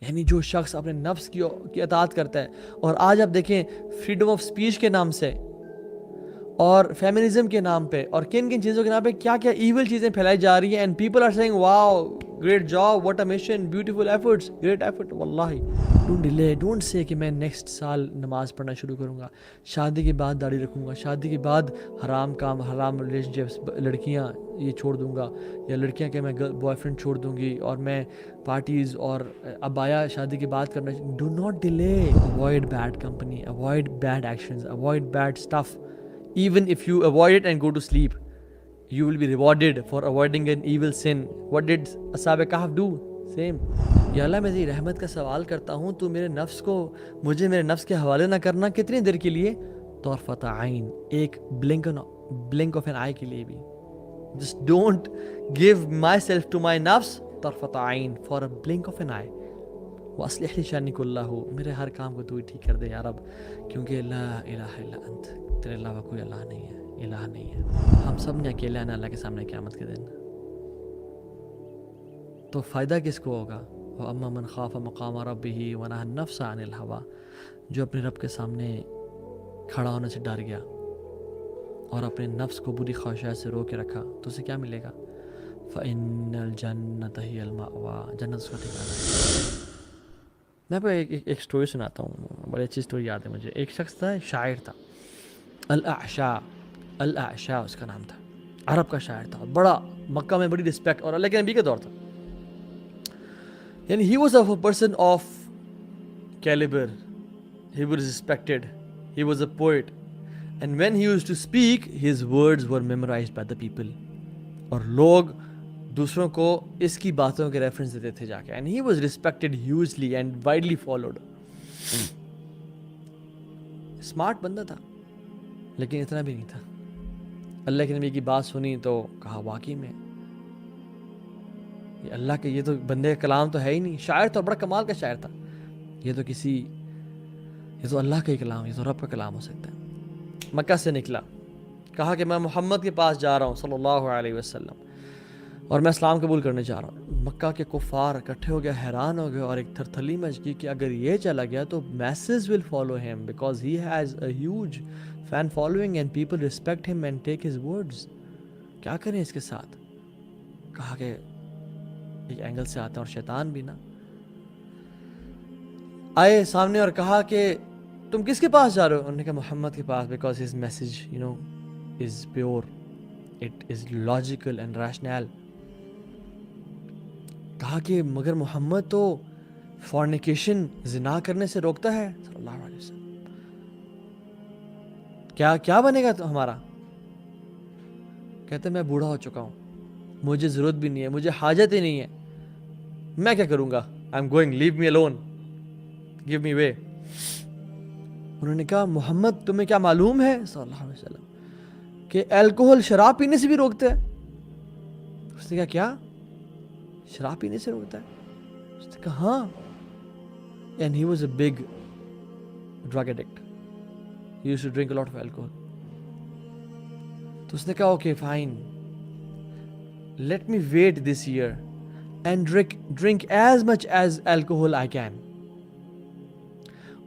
یعنی جو شخص اپنے نفس کی اطاعت کرتا ہے، اور آج آپ دیکھیں فریڈم آف اسپیچ کے نام سے اور فیمنزم کے نام پہ اور کن کن چیزوں کے نام پہ کیا کیا ایول چیزیں پھیلائی جا رہی ہیں، and people are seeing wow great job, what a mission, beautiful efforts, great effort. واللہ ڈونٹ ڈیلے، ڈونٹ سے کہ میں نیکسٹ سال نماز پڑھنا شروع کروں گا، شادی کے بعد داڑھی رکھوں گا، شادی کے بعد حرام کام، حرام ریلیشن شپس، لڑکیاں یہ چھوڑ دوں گا، یا لڑکیاں کہ میں بوائے فرینڈ چھوڑ دوں گی، اور میں پارٹیز اور ابایا شادی کے بعد کرنا. Do not delay. Avoid bad company, avoid bad actions, avoid bad stuff. Even if you avoid it and go to sleep, you will be rewarded for avoiding an evil sin. What did Ashab Kahf do? Same. یا اللہ میں تیری رحمت کا سوال کرتا ہوں، تو میرے نفس کو، مجھے میرے نفس کے حوالے نہ کرنا. کتنی دیر کے لیے؟ طرفۃ عین، ایک بلنک آف این آئی کے لیے بھی. Just don't give myself to my نفس طرفۃ عین for a blink of an eye. وَأَصْلِحْ لِي شَأْنِي كُلَّهُ، میرے ہر کام کو تو ہی ٹھیک کر دے یا رب، کیونکہ لا الہ الا انت، تیرے علاوہ کوئی اللہ نہیں ہے، الہ نہیں ہے. ہم سب نے اکیلے آنا اللہ کے سامنے قیامت کے دن، تو فائدہ کس کو ہوگا؟ وَأَمَّا مَنْ خَافَ مَقَامَ رَبِّهِ وَنَهَى النَّفْسَ عَنِ الْهَوَىٰ، جو اپنے رب کے سامنے کھڑا ہونے سے ڈر گیا اور اپنے نفس کو بری خواہشات سے رو کے رکھا، تو اسے کیا ملے گا؟ فَإِنَّ الْجَنَّةَ هِيَ الْمَأْوَىٰ، جنت اس کا ٹھکانہ ہے. میں آپ کو ایک سٹوری سناتا ہوں، بڑی اچھی سٹوری یاد ہے مجھے. ایک شخص تھا، شاعر تھا، الاعشاء اس کا نام تھا، عرب کا شاعر تھا، بڑا مکہ میں بڑی رسپیکٹ، اور اللہ کے نبی کا دور تھا. یعنی he was a person of caliber, he was respected, he was a poet, and when he used to speak his words were memorized by the people. اور لوگ دوسروں کو اس کی باتوں کے ریفرنس دیتے تھے جا کے. And he was respected ہیوجلی and widely followed. Smart بندہ تھا لیکن اتنا بھی نہیں تھا. اللہ کے نبی کی بات سنی تو کہا واقعی میں یہ اللہ کے، یہ تو بندے کا کلام تو ہے ہی نہیں. شاعر تو بڑا کمال کا شاعر تھا، یہ تو اللہ کا ہی کلام، یہ تو رب کا کلام ہو سکتا ہے. مکہ سے نکلا، کہا کہ میں محمد کے پاس جا رہا ہوں صلی اللہ علیہ وسلم، اور میں اسلام قبول کرنے جا رہا ہوں. مکہ کے کفار اکٹھے ہو گئے، حیران ہو گئے، اور ایک تھرتھلی مچ گئی کہ اگر یہ چلا گیا تو masses will follow him because he has a huge fan following and people respect him and take his words. کیا کریں اس کے ساتھ؟ کہا کہ ایک اینگل سے آتا ہے، اور شیطان بھی نا آئے سامنے اور کہا کہ تم کس کے پاس جا رہے ہو؟ انہوں نے کہا محمد کے پاس، because his message is pure, it is logical and rational. کہا کہ مگر محمد تو فورنیکیشن، زنا کرنے سے روکتا ہے صلی اللہ علیہ وسلم، کیا بنے گا تو ہمارا؟ کہتے میں بوڑھا ہو چکا ہوں، مجھے ضرورت بھی نہیں ہے، مجھے حاجت ہی نہیں ہے، میں کیا کروں گا؟ I am going, leave me alone, give me way. انہوں نے کہا محمد تمہیں کیا معلوم ہے صلی اللہ علیہ وسلم کہ الکوہل شراب پینے سے بھی روکتا ہے؟ اس نے کہا کیا؟ شراب پینے سے روکتا ہے؟ اس نے کہا ہاں. And he was a big drug addict, he used to drink a lot of alcohol. تو اس نے کہا okay fine, let me wait this year and drink as much as alcohol I can,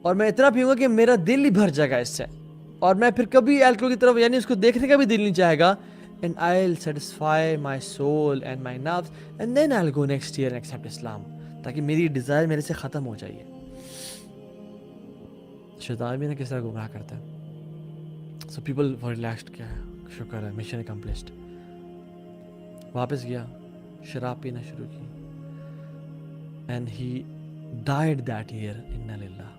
اور میں اتنا پیوں گا کہ میرا دل ہی بھر جائے گا اس سے، اور میں پھر کبھی الکوہل کی طرف یعنی اس کو دیکھنے کا بھی دل نہیں چاہے گا. And I'll satisfy my soul and my nerves and then I'll go next year and accept Islam، تاکہ میری ڈیزائر میرے سے ختم ہو جائے. شیطان بھی نا کس طرح گمراہ کرتا ہے. So people were relaxed، کیا ہے، شکر ہے، مشن accomplished. واپس گیا، شراب پینا شروع کی، and he died that year. Inna lillah.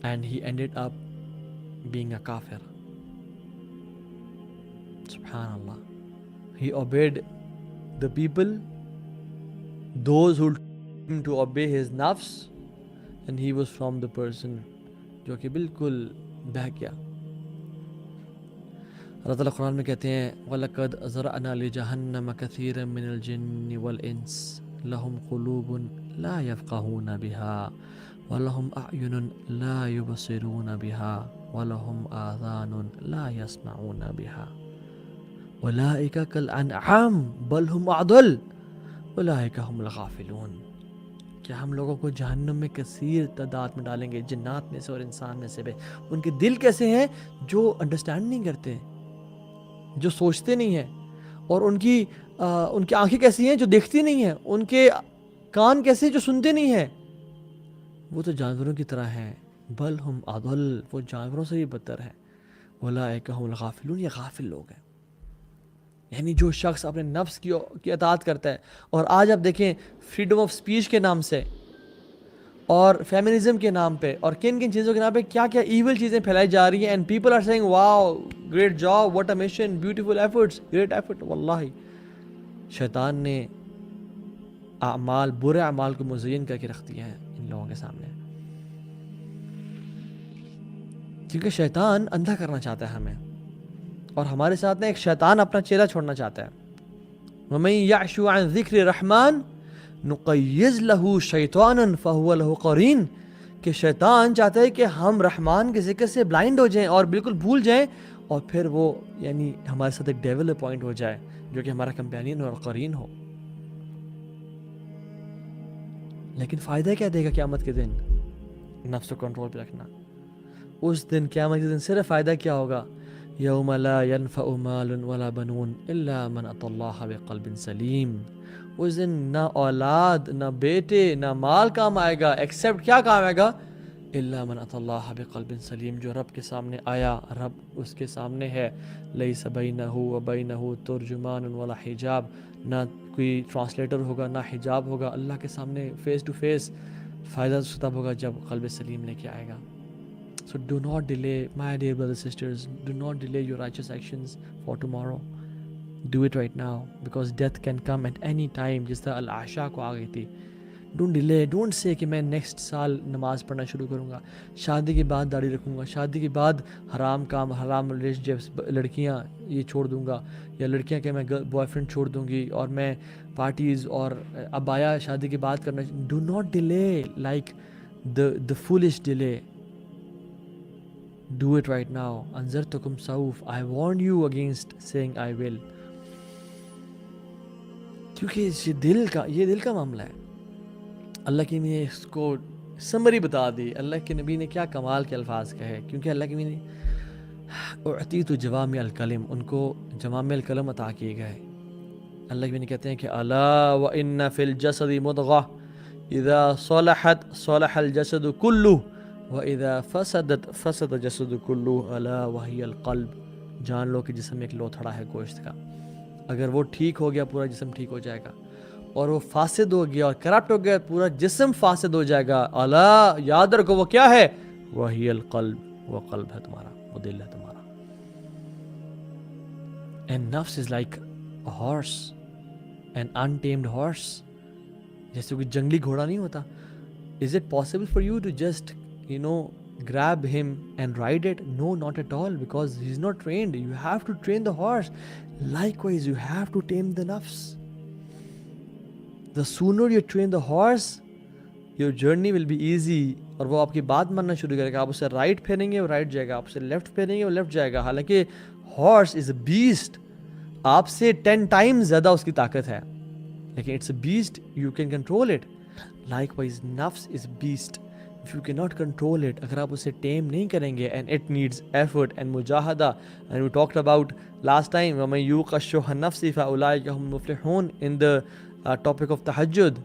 And he ended up being a kafir. Subhanallah. He obeyed the people, those who told him to obey his nafs, and he was from the person جو کہ بالکل بہہ گیا. اللہ تعالیٰ قرآن میں کہتے ہیں وَلَقَدْ ذَرَأْنَا لِجَهَنَّمَ كَثِيرًا مِنَ الْجِنِّ وَالْإِنسِ لَهُمْ قُلُوبٌ لَا يَفْقَهُونَ بِهَا وَلَهُمْ أَعْيُنٌ لَا يُبْصِرُونَ بِهَا وَلَهُمْ آذَانٌ لَا يَسْمَعُونَ بِهَا أُولَئِكَ كَالْأَنْعَامِ بَلْ هُمْ أَضَلُّ اولئک هم الغافلون، کیا ہم لوگوں کو جہنم میں کثیر تعداد میں ڈالیں گے، جنات میں سے اور انسان میں سے بھی۔ ان کے دل کیسے ہیں؟ جو انڈرسٹینڈ نہیں کرتے، جو سوچتے نہیں ہیں، اور ان کی آنکھیں کیسی ہیں؟ جو دیکھتی نہیں ہیں، ان کے کان کیسے؟ جو سنتے نہیں ہیں۔ وہ تو جانوروں کی طرح ہیں، بل ہم اضل، وہ جانوروں سے بھی بدتر ہیں۔ اولئک هم الغافلون، یہ غافل لوگ ہیں۔ یعنی جو شخص اپنے نفس کی اطاعت کرتا ہے، اور آج آپ دیکھیں فریڈم آف سپیچ کے نام سے اور فیمنزم کے نام پہ اور کن کن چیزوں کے نام پہ کیا کیا ایول چیزیں پھیلائی جا رہی ہیں، and people are seeing wow great job, what a mission, beautiful efforts, great effort. واللہ شیطان نے برے اعمال کو مزین کر کے رکھ دیا ہے ان لوگوں کے سامنے، کیونکہ شیطان اندھا کرنا چاہتا ہے ہمیں، اور ہمارے ساتھ ایک شیطان اپنا چہرہ چھوڑنا چاہتا ہے۔ وَمَن يَعْشُ عَن ذِكْرِ الرَّحْمَنِ نُقَيِّضْ لَهُ شَيْطَانًا فَهُوَ لَهُ قَرِينٌ، کہ شیطان چاہتا ہے کہ ہم رحمان کے ذکر سے بلائنڈ ہو جائیں اور بالکل بھول جائیں، اور پھر وہ یعنی ہمارے ساتھ ایک ڈیول اپوائنٹ ہو جائے جو کہ ہمارا کمپینین اور قرین ہو۔ لیکن فائدہ کیا دے گا قیامت کے دن؟ نفس کو کنٹرول پہ رکھنا۔ اس دن قیامت کے دن صرف فائدہ کیا ہوگا؟ یوم لا ينفع مال ولا بنون الا من اتى الله بقلب سلیم۔ اس دن نہ اولاد، نہ بیٹے، نہ مال کام آئے گا، ایکسیپٹ کیا کام آئے گا؟ الا من اتى الله بقلب سلیم، جو رب کے سامنے آیا، رب اس کے سامنے ہے، لیس بینہ وبینہ ترجمان ولا حجاب، نہ کوئی ٹرانسلیٹر ہوگا، نہ حجاب ہوگا، اللہ کے سامنے فیس ٹو فیس۔ فائدہ تب ہوگا جب قلب سلیم لے کے آئے گا۔ So do not delay, my dear brothers and sisters, do not delay your righteous actions for tomorrow. Do it right now, because death can come at any time، جس طرح العشاء کو آ گئی تھی۔ Don't delay, don't say کہ میں next سال نماز پڑھنا شروع کروں گا، شادی کے بعد داڑھی رکھوں گا، شادی کے بعد حرام کام، حرام ریلیشنشپس، لڑکیاں یہ چھوڑ دوں گا، یا لڑکیاں کہ میں بوائے فرینڈ چھوڑ دوں گی، اور میں پارٹیز اور ابایا شادی کے بعد کرنا۔ Do not delay like the foolish delay. Do it right now. انذرتکم سوف، I warned you against saying I will. کیونکہ یہ دل کا معاملہ ہے۔ اللہ کی نے اس کو سمری بتا دی، اللہ کے نبی نے کیا کمال کے الفاظ کہے، کیونکہ اللہ کے نبی نے اعطیت جوامع الکلم، ان کو جوامع الکلم عطا کیے گئے۔ اللہ کے نبی کہتے ہیں کہ الا وان فی الجسد مضغہ اذا صلحت صلح الجسد کلہ وَإِذَا فَسَدَتْ فَسَدَ جَسَدُ كُلُّهُ أَلَا وَهِيَ الْقَلْبُ، جان لو کہ جسم ایک لوتھڑا ہے گوشت کا، اگر وہ ٹھیک ہو گیا پورا جسم ٹھیک ہو جائے گا، اور وہ فاسد ہو گیا اور کرپٹ ہو گیا پورا جسم فاسد ہو جائے گا۔ الا، یاد رکھو وہ کیا ہے؟ وَهِيَ الْقَلْبُ، وہ قلب ہے تمہارا، وہ دل ہے تمہارا۔ And nafs is like a horse, an untamed horse، جیسے کوئی جنگلی گھوڑا نہیں ہوتا۔ Is it possible for you to just grab him and ride it? No, not at all, because he's not trained. You have to train the horse. Likewise, you have to tame the nafs. The sooner you train the horse, your journey will be easy. اور وہ آپ کی بات ماننا شروع کرے گا، آپ اسے رائٹ پھیریں گے وہ رائٹ جائے گا، آپ اسے لیفٹ پھیریں گے وہ لیفٹ جائے گا۔ حالانکہ ہارس از اے بیسٹ، آپ سے 10 ٹائمز زیادہ اس کی طاقت ہے، لیکن it's a beast, you can control it. Likewise, nafs is beast. If you cannot control it, اگر آپ اسے ٹیم نہیں کریں گے، and it needs effort and مجاہدہ، and we talked about last time وَمَن يُوقَ شُحَّ النَّفْسِ فَأُولَٰئِكَ هُمُ الْمُفْلِحُونَ in the topic of تہجد۔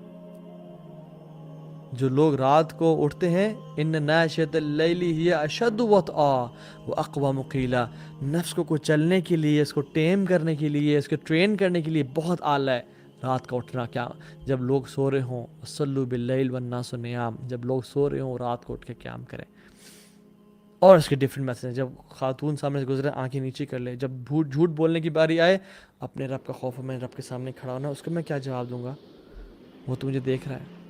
جو لوگ رات کو اٹھتے ہیں، إِنَّ نَاشِئَةَ اللَّيْلِ هِيَ أَشَدُّ وَطْئًا وَأَقْوَمُ قِيلًا، نفس کو چلنے کے لیے، اس کو ٹیم کرنے کے لیے، اس کو ٹرین کرنے کے لیے بہت اعلیٰ ہے رات کا اٹھنا۔ کیا جب لوگ سو رہے ہوں، صلوا باللیل والناس نیام، جب لوگ سو رہے ہوں رات کو اٹھ کے قیام کریں۔ اور اس کے ڈفرینٹ میتھڈ ہیں، جب خاتون سامنے سے گزرے آنکھیں نیچی کر لے، جب جھوٹ بولنے کی باری آئے اپنے رب کا خوف، میں رب کے سامنے کھڑا ہونا، اس کو میں کیا جواب دوں گا؟ وہ تو مجھے دیکھ رہا ہے۔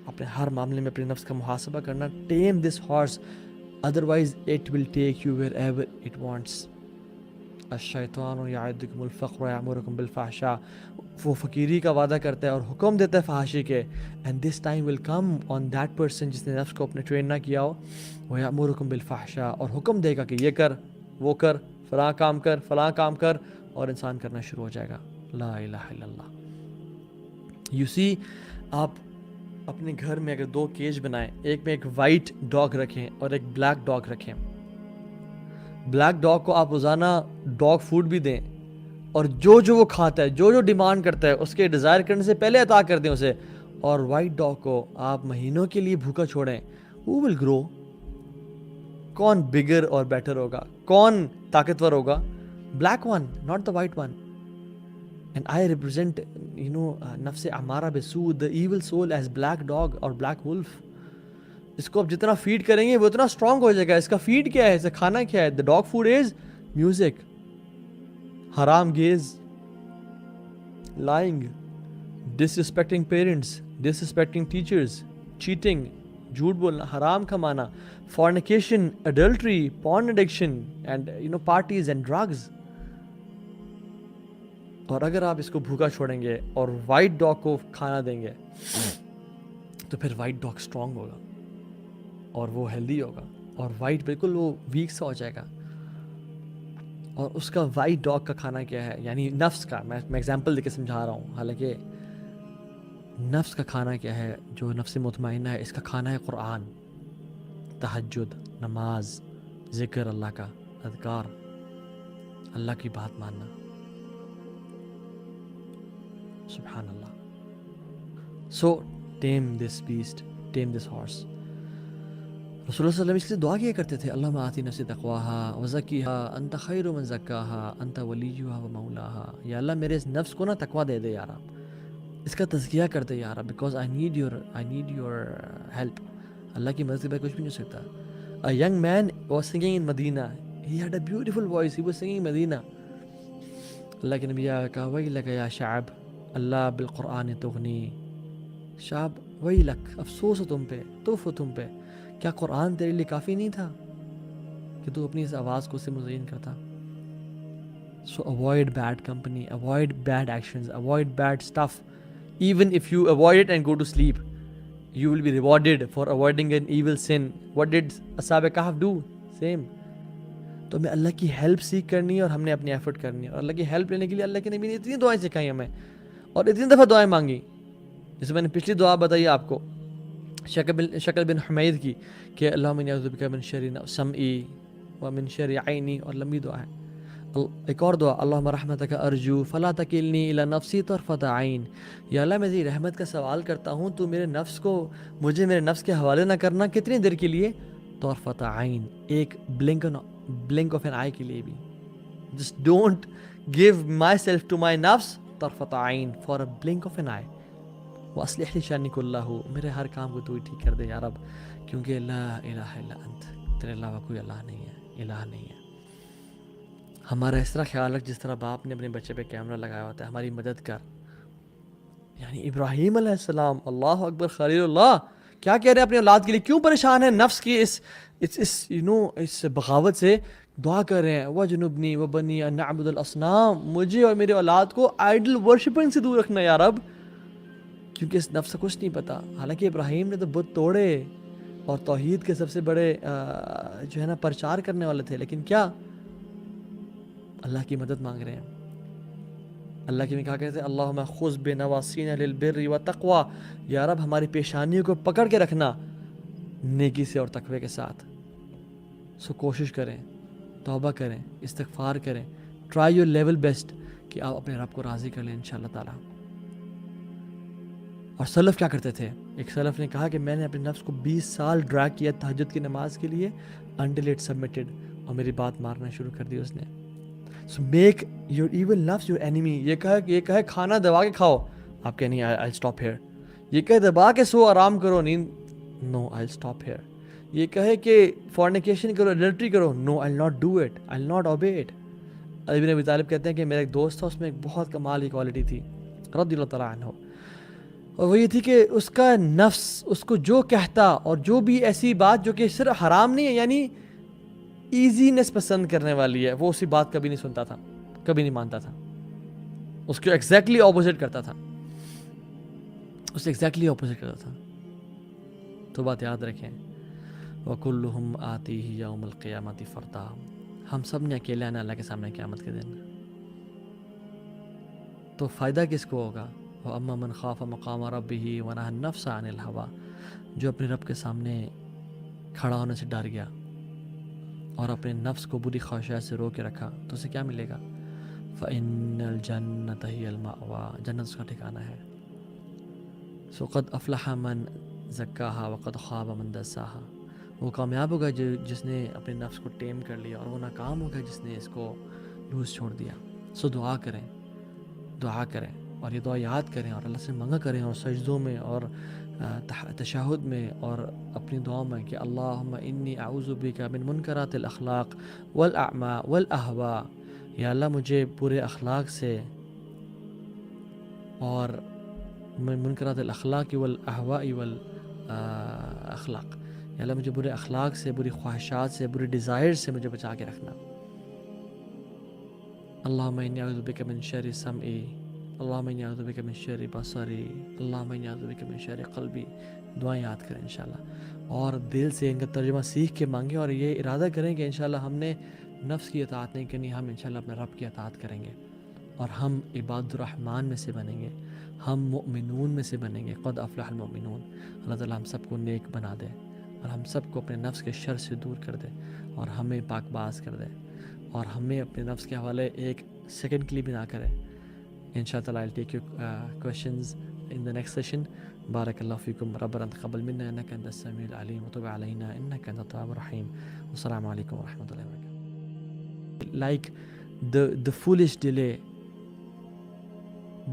اپنے ہر معاملے میں اپنے نفس کا محاسبہ کرنا۔ Tame this horse, otherwise it will take you wherever it wants. الشیطان یعدکم الفقر ویأمرکم بالفحشاء، وہ فقیری کا وعدہ کرتا ہے اور حکم دیتا ہے فحاشی کے، and this time will come on that person جس نے نفس کو اپنے ٹرین نہ کیا ہو، ویأمرکم بالفحشاء، اور حکم دے گا کہ یہ کر، وہ کر، فلاں کام کر، فلاں کام کر، اور انسان کرنا شروع ہو جائے گا۔ لا الہ الا اللہ۔ یو سی آپ اپنے گھر میں اگر 2 کیج بنائیں, ایک میں ایک وائٹ ڈاگ رکھیں اور ایک بلیک ڈاگ رکھیں, بلیک ڈاگ کو آپ روزانہ ڈاگ فوڈ بھی دیں اور جو وہ کھاتا ہے, جو ڈیمانڈ کرتا ہے اس کے ڈیزائر کرنے سے پہلے عطا کر دیں اسے, اور وائٹ ڈاگ کو آپ مہینوں کے لیے بھوکا چھوڑیں, who will grow؟ کون بگر اور بیٹر ہوگا, کون طاقتور ہوگا؟ Black one, not the white one. And I represent, نفس امارہ بالسوء, the evil soul as black dog اور black wolf. اس کو آپ جتنا فیڈ کریں گے وہ اتنا اسٹرانگ ہو جائے گا. اس کا فیڈ کیا ہے, اس کا کھانا کیا ہے؟ the dog food is music, حرام gaze, lying, disrespecting parents, disrespecting teachers, cheating, جھوٹ بولنا, حرام کمانا, fornication, adultery, porn addiction, and parties and drugs. اور اگر آپ اس کو بھوکا چھوڑیں گے اور وائٹ ڈاگ کو کھانا دیں گے تو پھر وائٹ ڈاگ اسٹرانگ ہوگا اور وہ ہیلدی ہوگا, اور وائٹ بالکل وہ ویک سا ہو جائے گا. اور اس کا وائٹ ڈاگ کا کھانا کیا ہے, یعنی نفس کا, میں ایگزامپل دے کے سمجھا رہا ہوں, حالانکہ نفس کا کھانا کیا ہے, جو نفس مطمئنہ ہے, اس کا کھانا ہے قرآن, تہجد, نماز, ذکر اللہ کا, اذکار, اللہ کی بات ماننا. سبحان اللہ. So tame this beast, tame this horse. رسول اللہ صلی اللہ علیہ وسلم اس لیے دعا کیا کرتے تھے, اللہم آتی نفسی تقواہا وزکیہا انت خیر من زکاہا انت ولیہا و مولاہا. یا اللہ میرے اس نفس کو نا تقوی دے دے یارا, اس کا تزکیہ کر دے یارا, because I need your help. اللہ کی مدد کے بغیر کچھ بھی نہیں ہو سکتا. A young man was singing in Medina. He had a beautiful voice. He was singing in Medina. اللہ کے نبی کہا ویلک یا شعب اللہ بالقرآن تغنی. شعب ویلک, افسوس ہو تم پہ, توف ہو تم پہ, کیا قرآن تیرے لیے کافی نہیں تھا کہ تو اپنی اس آواز کو اس سے مزین کرتا. So avoid bad company, avoid bad actions, avoid bad stuff. Even if you avoid it and go to sleep, you will be rewarded for avoiding an evil sin. What did Ashab Kahf do? Same. تو ہمیں اللہ کی help سیکھ کرنی ہے اور ہم نے اپنی ایفرٹ کرنی ہے, اور اللہ کی ہیلپ لینے کے لیے اللہ کے نبی نے اتنی دعائیں سکھائی ہمیں اور اتنی دفعہ دعائیں مانگی. جیسے میں نے پچھلی دعا بتائی آپ کو شکل بن حمید کی کہ اللہم انی اعوذ بک من شر سمعی ومن شر عینی, اور لمبی دعا ہے. ایک اور دعا, اللہم رحمتک ارجو فلا تکلنی الی نفسی طرفۃ عین. یا اللہ میں تیری رحمت کا سوال کرتا ہوں, تو میرے نفس کو, مجھے میرے نفس کے حوالے نہ کرنا. کتنی دیر کے لیے؟ طرفۃ عین, ایک blink of an eye کے لیے بھی. Just don't give myself to my nafs طرفۃ عین for a blink of an eye. وَأَصْلِحْ لِي شَأْنِي كُلَّهُ, میرے ہر کام کو تو ہی ٹھیک کر دے یا رب, کیونکہ لا الہ الا انت, تیرے علاوہ کوئی اللہ نہیں ہے, الہ نہیں ہے. ہمارا اس طرح خیال رکھ جس طرح باپ نے اپنے بچے پہ کیمرہ لگایا ہوتا ہے, ہماری مدد کر. یعنی ابراہیم علیہ السلام, اللہ اکبر, خلیل اللہ, کیا کہہ رہے ہیں اپنی اولاد کے لیے, کیوں پریشان ہے نفس کی اس بغاوت سے, دعا کر رہے ہیں وَجْنُبْنِي وَبَنِّي أَن نَعْبُدَ الْأَصْنَامَ, مجھے اور میرے اولاد کو آئیڈل ورشپنگ سے دور رکھنا یا رب, کیونکہ اس نفس کو کچھ نہیں پتا. حالانکہ ابراہیم نے تو بت توڑے اور توحید کے سب سے بڑے جو ہے نا پرچار کرنے والے تھے, لیکن کیا اللہ کی مدد مانگ رہے ہیں. اللہ کی میں کہا کہتے ہیں اللہم خذ بنواسینا للبر والتقوی, یا رب ہماری پیشانیوں کو پکڑ کے رکھنا نیکی سے اور تقوی کے ساتھ. سو کوشش کریں, توبہ کریں, استغفار کریں, ٹرائی یور لیول بیسٹ کہ آپ اپنے رب کو راضی کر لیں انشاءاللہ تعالیٰ. اور سلف کیا کرتے تھے, ایک سلف نے کہا کہ میں نے اپنے نفس کو 20 سال ڈریگ کیا تہجد کی نماز کے لیے until it submitted, اور میری بات مارنا شروع کر دی اس نے. So make your evil nafs your enemy. یہ کہے کھانا دبا کے کھاؤ, آپ کہیں نہیں I'll stop here. یہ کہے دبا کے سو آرام کرو, نیند, no I'll stop here. یہ کہے کہ fornication کرو, adultery کرو, no I'll not do it, I'll not obey it. علی بن ابی طالب کہتے ہیں کہ میرا ایک دوست تھا, اس میں ایک بہت کمال کی کوالٹی تھی رضی اللہ تعالیٰ عنہ, اور وہ یہ تھی کہ اس کا نفس اس کو جو کہتا, اور جو بھی ایسی بات جو کہ صرف حرام نہیں ہے, یعنی ایزینس پسند کرنے والی ہے, وہ اسی بات کبھی نہیں سنتا تھا, کبھی نہیں مانتا تھا, اس کو ایگزیکٹلی اپوزٹ کرتا تھا, اس سے ایگزیکٹلی اپوزٹ کرتا تھا. تو بات یاد رکھیں, وَكُلُّهُمْ آتِيهِ يَوْمَ الْقِيَامَةِ فَرْدًا, ہم سب نے اکیلے آنا اللہ کے سامنے قیامت کے دن. تو فائدہ کس کو ہوگا؟ وَأَمَّا مَنْ خَافَ مَقَامَ رَبِّهِ وَنَهَى النَّفْسَ عَنِ الْهَوَىٰ، جو اپنے رب کے سامنے کھڑا ہونے سے ڈر گیا اور اپنے نفس کو بری خواہشات سے رو کے رکھا تو اسے کیا ملے گا؟ فَإِنَّ الْجَنَّةَ هِيَ الْمَأْوَىٰ، جنت اس کا ٹھکانہ ہے. سو قد افلح من زکاہا وقد خاب من دساہا، وہ کامیاب ہوگا جس نے اپنے نفس کو ٹیم کر لیا، اور وہ ناکام ہوگا جس نے اس کو لوز چھوڑ دیا. سو دعا کریں، دعا کریں اور یہ دعا یاد کریں اور اللہ سے منگا کریں، اور سجدوں میں اور تشہد میں اور اپنی دعاؤں میں کہ اللہم انی اعوذ بک من منکرات الاخلاق والاعماء والاہواء، یا اللہ مجھے برے اخلاق سے اور منکرات الاخلاق والاہواء والاخلاق، یا اللہ مجھے برے اخلاق سے، بری خواہشات سے، بری ڈیزائر سے مجھے بچا کے رکھنا. اللہم انی اعوذ بک من شر سمعی، اللہم انی اعوذ بک من شر بصری، اللہم انی اعوذ بک من شر قلبی. دعائیں یاد کریں انشاءاللہ، اور دل سے ان کا ترجمہ سیکھ کے مانگیں، اور یہ ارادہ کریں کہ انشاءاللہ ہم نے نفس کی اطاعت نہیں کرنی، ہم انشاءاللہ اپنے رب کی اطاعت کریں گے، اور ہم عباد الرحمن میں سے بنیں گے، ہم مؤمنون میں سے بنیں گے. قد افلح المؤمنون. اللہ تعالیٰ ہم سب کو نیک بنا دے، اور ہم سب کو اپنے نفس کے شر سے دور کر دے، اور ہمیں پاک باز کر دے، اور ہمیں اپنے نفس کے حوالے ایک سیکنڈ کے لیے بھی نہ کرے. انشاءاللہ I'll take your questions in the next session. بارک اللہ فیکم. ربنا تقبل منا انک انت السمیع العلیم وتب علینا انک انت التواب الرحیم. والسلام علیکم ورحمۃ اللہ وبرکاتہ. Like the foolish delay,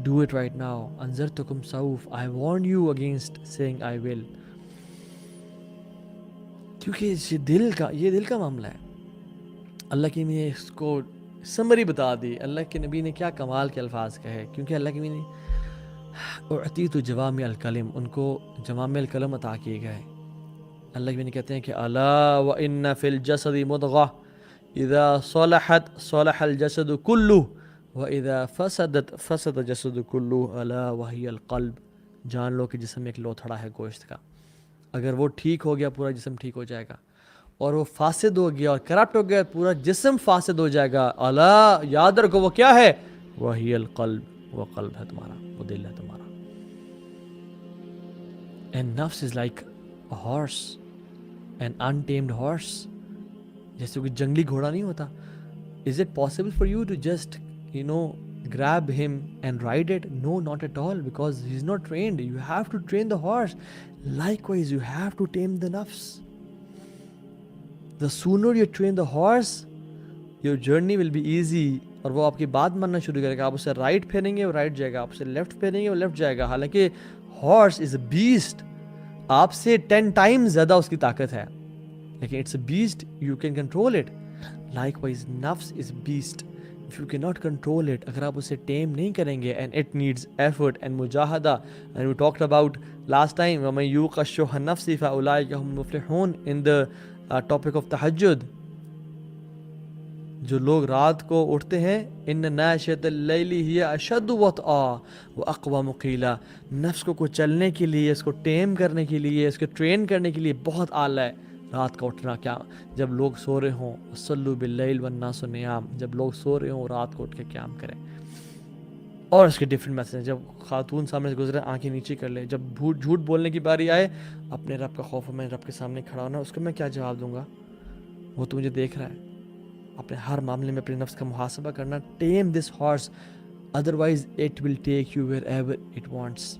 do it right now. انذرتکم سوف. I warn you against saying I will. کیونکہ یہ دل کا معاملہ ہے. اللہ کی نے اس کو سمری بتا دی. اللہ کے نبی نے کیا کمال کے الفاظ کہے، کیونکہ اللہ کے نبی نے اعطیت جوامع الکلم، ان کو جوامع الکلم عطا کیے گئے. اللہ کے نبی کہتے ہیں کہ الا وان فی الجسد مضغہ اذا صلحت صلح الجسد کلہ واذا فسدت فسد الجسد کلہ الا وہی القلب. جان لو کہ جسم ایک لوتھڑا ہے گوشت کا، اگر وہ ٹھیک ہو گیا پورا جسم ٹھیک ہو جائے گا، اور وہ فاسد ہو گیا اور کرپٹ ہو گیا پورا جسم فاسد ہو جائے گا. الا، یاد رکھو وہ کیا ہے، وہی القلب، وہ قلب ہے تمہارا، وہ دل ہے تمہارا. And nafs is like a horse, an untamed horse. جیسے کوئی جنگلی گھوڑا نہیں ہوتا. Is it possible for you to just, grab him and ride it? No, not at all, because he's not trained. You have to train the horse. Likewise, you have to tame the nafs. The sooner you train the horse, your journey will be easy. اور وہ آپ کی بات ماننا شروع کرے گا. آپ اسے رائٹ پھیریں گے وہ رائٹ جائے گا، آپ اسے لیفٹ پھیریں گے وہ لیفٹ جائے گا. حالانکہ ہارس از اے بیسٹ، آپ سے 10 ٹائمز زیادہ اس کی طاقت ہے، لیکن it's a beast, you can control it. Likewise نفس is beast, if you can not control it, اگر آپ اسے ٹیم نہیں کریں گے، and it needs effort and مجاہدہ. And we talked about last time ومن یوق شح النفس فاولئک هم المفلحون ان دا ٹاپک آف تہجد. جو لوگ رات کو اٹھتے ہیں، ان ناشئۃ اللیل ہی اشد وطئا واقوم قیلا، نفس کو چلنے کے لیے، اس کو ٹیم کرنے کے لیے، اس کو ٹرین کرنے کے لیے بہت اعلیٰ ہے رات کا اٹھنا. کیا جب لوگ سو رہے ہوں، صلوا باللیل والناس نیام، جب لوگ سو رہے ہوں رات کو اٹھ کے قیام کریں. اور اس کے ڈفرینٹ میسج، جب خاتون سامنے سے گزرے آنکھیں نیچے کر لے. جب جھوٹ بولنے کی باری آئے، اپنے رب کا خوف، میں رب کے سامنے کھڑا ہونا، اس کو میں کیا جواب دوں گا، وہ تو مجھے دیکھ رہا ہے. اپنے ہر معاملے میں اپنے نفس کا محاسبہ کرنا. Tame this horse, otherwise it will take you wherever it wants.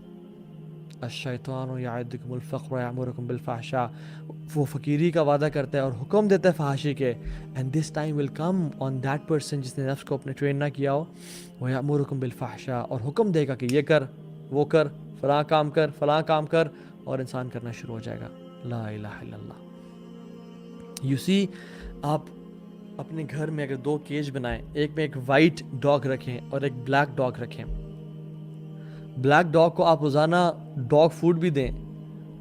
الشیطان یعدکم الفقر ویأمرکم بالفحشاء، وہ فقیری کا وعدہ کرتا ہے اور حکم دیتا ہے فحاشی کے. And this time will come on that person جس نے نفس کو اپنے ٹرین نہ کیا ہو. ویأمرکم بالفحشاء، اور حکم دے گا کہ یہ کر، وہ کر، فلاں کام کر، فلاں کام کر، اور انسان کرنا شروع ہو جائے گا. لا الہ الا اللہ. یو سی، آپ اپنے گھر میں اگر 2 کیج بنائیں، ایک میں ایک وائٹ ڈاگ رکھیں اور ایک بلیک ڈاگ رکھیں. بلیک ڈاگ کو آپ روزانہ ڈاگ فوڈ بھی دیں،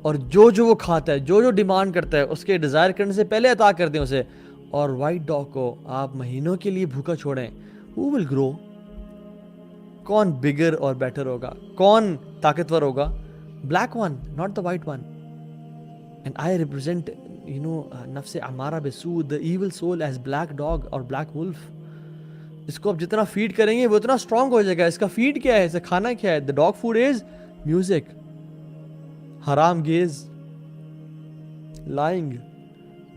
اور جو وہ کھاتا ہے، جو ڈیمانڈ کرتا ہے، اس کے ڈیزائر کرنے سے پہلے عطا کر دیں اسے. اور وائٹ ڈاگ کو آپ مہینوں کے لیے بھوکا چھوڑیں. who will grow؟ کون بگر اور بیٹر ہوگا، کون طاقتور ہوگا؟ Black one, not the white one. And I represent نفس امارہ بسو، the evil soul, as black dog or black wolf. اس کو آپ جتنا فیڈ کریں گے وہ اتنا اسٹرانگ ہو جائے گا. اس کا فیڈ کیا ہے, اس کا کھانا کیا ہے؟ The dog food is music, حرام gaze, lying,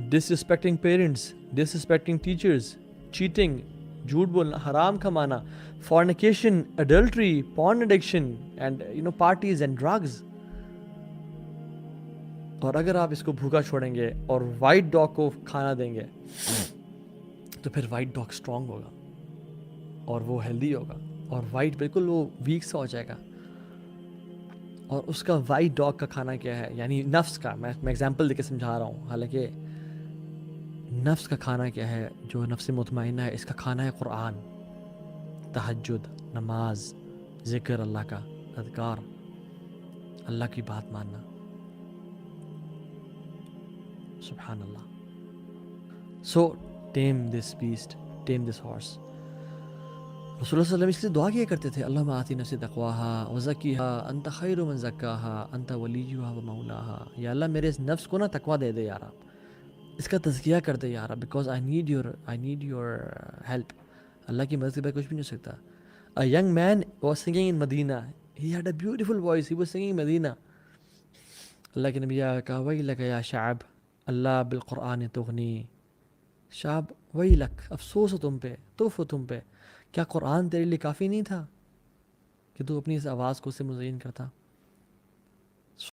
disrespecting parents, disrespecting teachers, cheating, جھوٹ بولنا, حرام کمانا, fornication, adultery, porn addiction and parties and drugs. اور اگر آپ اس کو بھوکا چھوڑیں گے اور وائٹ ڈاگ کو کھانا دیں گے تو پھر وائٹ ڈاگ اسٹرانگ ہوگا اور وہ ہیلدی ہوگا, اور وائٹ بالکل وہ ویک سا ہو جائے گا. اور اس کا وائٹ ڈاگ کا کھانا کیا ہے, یعنی نفس کا, میں ایگزامپل دے کے سمجھا رہا ہوں, حالانکہ نفس کا کھانا کیا ہے, جو نفس مطمئنہ ہے, اس کا کھانا ہے قرآن, تہجد, نماز, ذکر اللہ کا, اذکار, اللہ کی بات ماننا. سبحان اللہ. So tame this beast, tame this horse. رسول اللہ صلی اللہ علیہ وسلم اس لیے دعا کیا کرتے تھے, اللہم آتی نفسی تقواہا وزکیہا انت خیر من زکاہا انت ولیہا و مولاہا. یا اللہ میرے اس نفس کو نا تقویٰ دے دے یار, اس کا تزکیہ کر دے یار, because I need your help. اللہ کی مدد کے بغیر کچھ بھی نہیں ہو سکتا. A young man was singing in Medina. He had a beautiful voice. He was singing in Medina. اللہ کے نبی کہا ویلک یا شعب اللہ بالقرآن تغنی. شعب ویلک, افسوس ہو تم پہ, توف ہو تم پہ, کیا قرآن تیرے لیے کافی نہیں تھا کہ تو اپنی اس آواز کو سے مزین کرتا؟